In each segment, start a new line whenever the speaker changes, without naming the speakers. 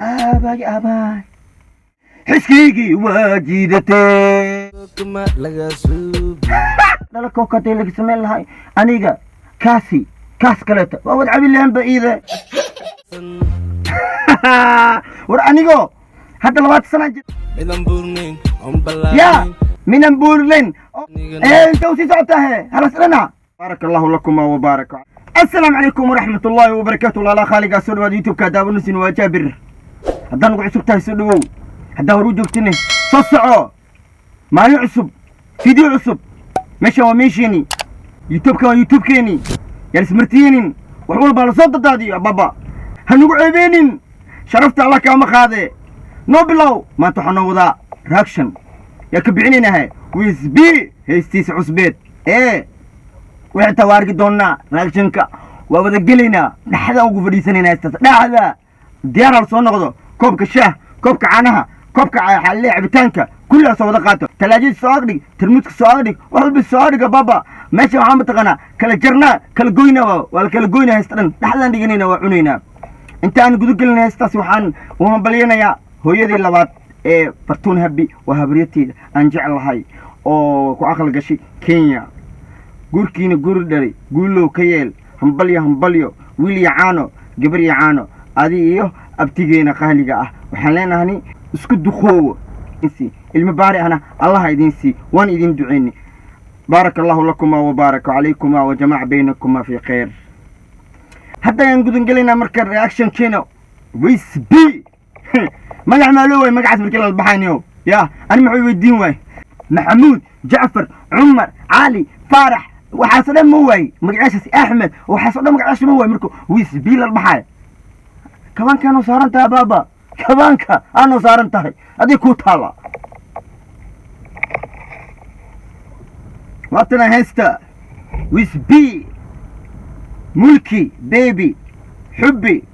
aabay xiskaygii waa jiidatee dhala kookatee laga samayn lahay aniga kaas kaleeta waa wad cabi lahan ba'iida war anigoo hadda 20 sana jir ya minan buurlen انت وسي صوتها خلاص لنا بارك الله لكم وبارك. السلام عليكم ورحمة الله وبركاته. الله خالق سودو يوتيوب كداب نسين وجابر هذا نقول عصبتها سودو هذا وروجوكتني صصعو ما يعصب فيديو عصب مشى ومشيني يوتيوب كيني يا سمرتينين وحول بالصوت دادي يا بابا هنقول عيبينين شرفت الله كما خاذي نوبلو ما تحنو ذا راكشن يا كبعينين هاي ويزبي هيستيس عصبيت ايه وحتى وارق دونا راكشنكا وابدا قلينا نحدا وقفريسانين هايستاس نحدا ديار الصون نغضو كوبك الشاه كوبك عانها كوبك حالي عبتانكا كلها سوى قاتو تلاجيد سواقدي ترموتك سواقدي وحلبي سواقدي يا بابا ماشي وحام تغنى كلا جرنا كلا قوينا ولا كلا قوينا هيسترن نحدا ديقنينا وعنينا انت انا قدو قلنا هيستاس وحان وهم بلينا يا هو يدي اللبات ايه فرتون هبي وهبريتي انجع الله oo ku aqal gashi Kenya gurkiina gur dhari guulo ka yeel hambalyo wiil yaano gabar yaano adi iyo abtigeena qaaliga ah waxaan leenahay isku duqoow insi ilma baari ana allah idin si waan idin duceeyni barakallahu lakum wa baraka alaykum wa jamaa baynakum fi khair hadda aan gudan galina marka reaction keeno wisbi magac maalo way magacaas markii la baxaynayo ya ani ma weydiin way محمود جعفر عمر علي فارح وحسن موي مقعاش احمد وحسن مقعاش موي مركو ويسبيل البحر كمان كانوا صارنت يا بابا كمان انا صارنت هذه كوتالا وقتنا هستا ويسبي ملكي بيبي حبي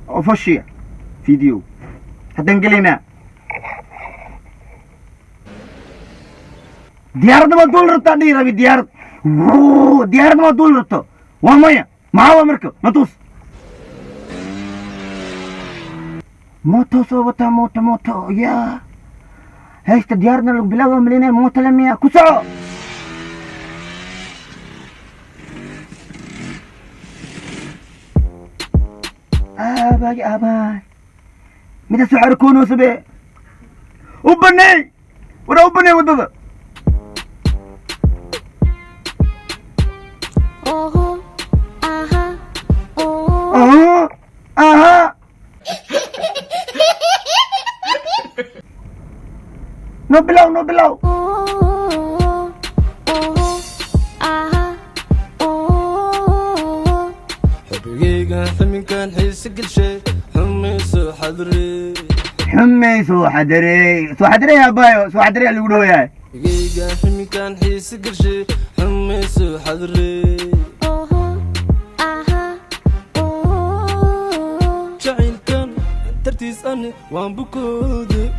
وفشية فيديو حتى نقلنا ديار ما دول رتا دي ربي ديار ما دول رتا ومايا ما هو مركو ماتوس موتو موتو يا هيست ديارنا لو بلاو ملينا موت لميا كسو اباي متى سعر كونو سبي وبني ودد No below.
حبيبي حمي كان حيس كل شيء حميسو حضري يا بايو سو حضري اللي يقولوا ياي حبيبي حمي كان حيس كل شيء حميسو حضري شعيل كان ترتيس أني وان بكودي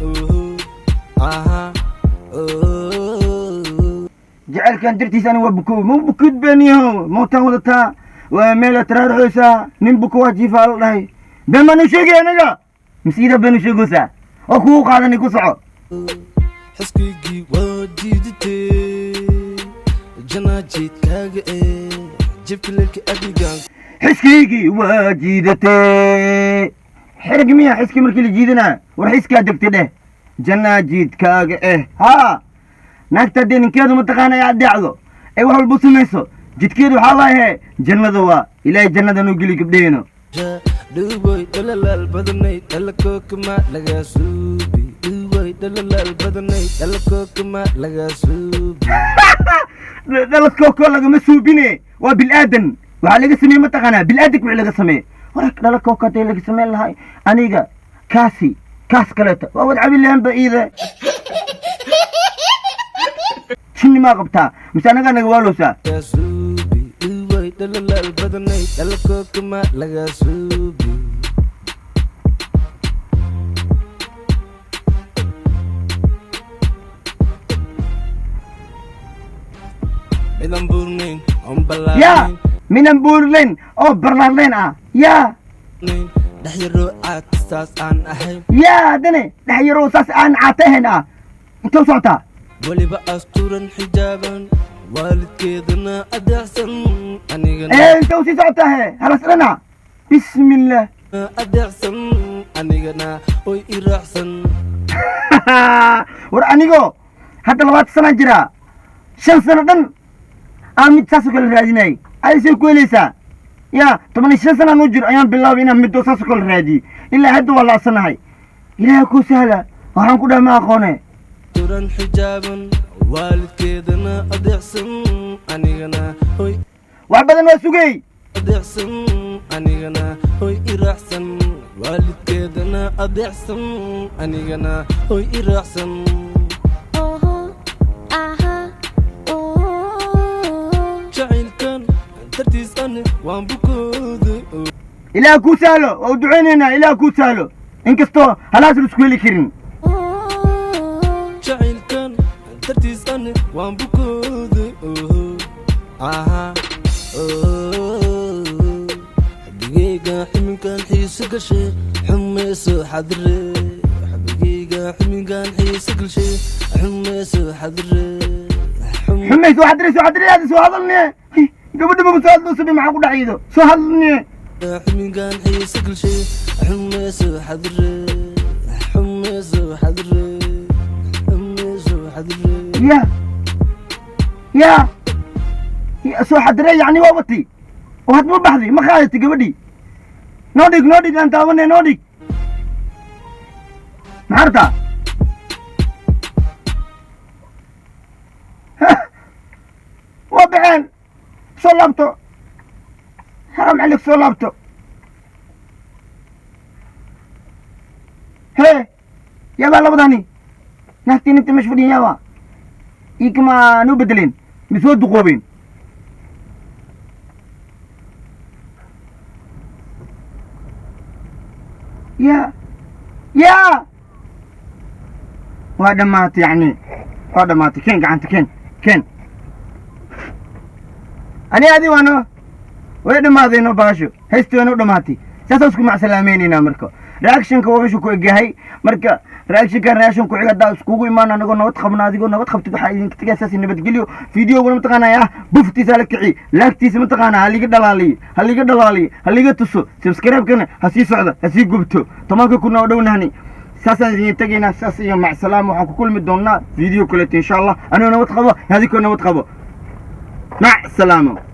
جعل كان درتي سنة وبكو مو بكود بينيهم موتا ودتا وميلة ترار حوسا نمبكو واجيفا الله بما نشيقي أنا مسيدة بنو شيقوسا أخوه قادني كسعو
حسكيكي واجيدتي جناجيت كاقئي جبت لك أبيقان
حسكيكي واجيدتي حرق ميا حسكي مركي اللي جيدنا ورحيسكي أدكتي له جناجيت كاقئي ها naagta hadii ninkeedu mataqaana yaa dhacdo ay wax walba samayso jidkeedu waxa lahaye jannada waa ilaahay jannada noo geli gabdheeno
dhuuboy dhalal badanay dhalko kama laga suubi dhuuboy dhalal badanay dhalko kama laga suubi
dhalko laga suubine waa bil aadan waxa laga sameeyay mataqaana bil aadik wixii laga sameeyay warak dhalko ka laga sameeyay lahay aniga kaas kaleeta waa wad cabi lahan ba'iida شنو ما قبتها مش انا قاعد اقولوسا
يا سوبي الوي دلال البدني دلكوك ما لقى سوبي من بورنين بلالين
يا من بورلين او برلالين يا
دحيرو عاد saas aan ahayn
yaa haddana dhexyarow saas aan caatahayn ah inta u socotaa
weliba asturan xijaaban waalidkeedana adeecsan anigana
inta u sii socotaa he halas dhana bismillah
adeecsan anigana oy iraacsan
war anigoo hadda 20 sana jiraa 5 sano dhan aan mid saas oo kale raadinay ay soo ku helaysaa yaa 15 sana noo jiro ayaan bilaabay inaan mid saas oo kale raadiyo ilaa hadda waa laasanahay ilaahay ku sahla waxaan ku dhamaa aqoone
turan xijaaban waalidkeedana adeecsan anigana oy
wax badan waa sugay
adeecsan anigana oy iraacsan waalidkeedana adeecsan anigana oy iraacsan jacaylkan dartiis ani waan bukooday
ilaah ku sahlo oo duceynaynaa ilaah ku sahlo inkastoo halaas la isku heli karin
jacaylkan dartiis ani waan bukooday xabigeyga ximinkan xiise gashay xumayso xadire xabigeyga ximinkan xiise gashay xumayso xadire
xumayso xadire soo hadalne gabadha ma soo hadlo sabi maxaa ku dhacaydo soo hadalne
ximinkan xiise gashay xumayso xadire xumayso xadire xumayso xadire
يا سو حدري يعني وابتي وهاد مو بحذي ما خايتي قبدي نوديك انت اوني نوديك معرتا وبعين صلبته حرام عليك صلبته هي يا بالا بداني نحتين انت مش فدين يابا إيكما نو بدلين مسود دقوبين يا وهذا مات يعني هذا مات كين قعنت كين أنا هذه وانا وهذا ما ذي نباشو هستو أنا دماتي ساسوسكو مع سلامينينا مركو reaction ka waa ku egahay marka reaction ku xiga daas kugu imaan anagu nabad qabna adigu nabad qabtid waxa idinka tagaysaa si nabad geliyo video wala mataqaanaya buftiisa la kici laagtiisa mataqaana haliga dhalaali haliga tuso subscribe kana ha sii socda ha sii gubto tamaanka kuna oo dhownahani saasaan idin tagaynaa saas iyo mac salaam waxaan ku kulmi doonaa video kale insha Allah anoo nabad qabo hadii ko nabad qabo mac salaamo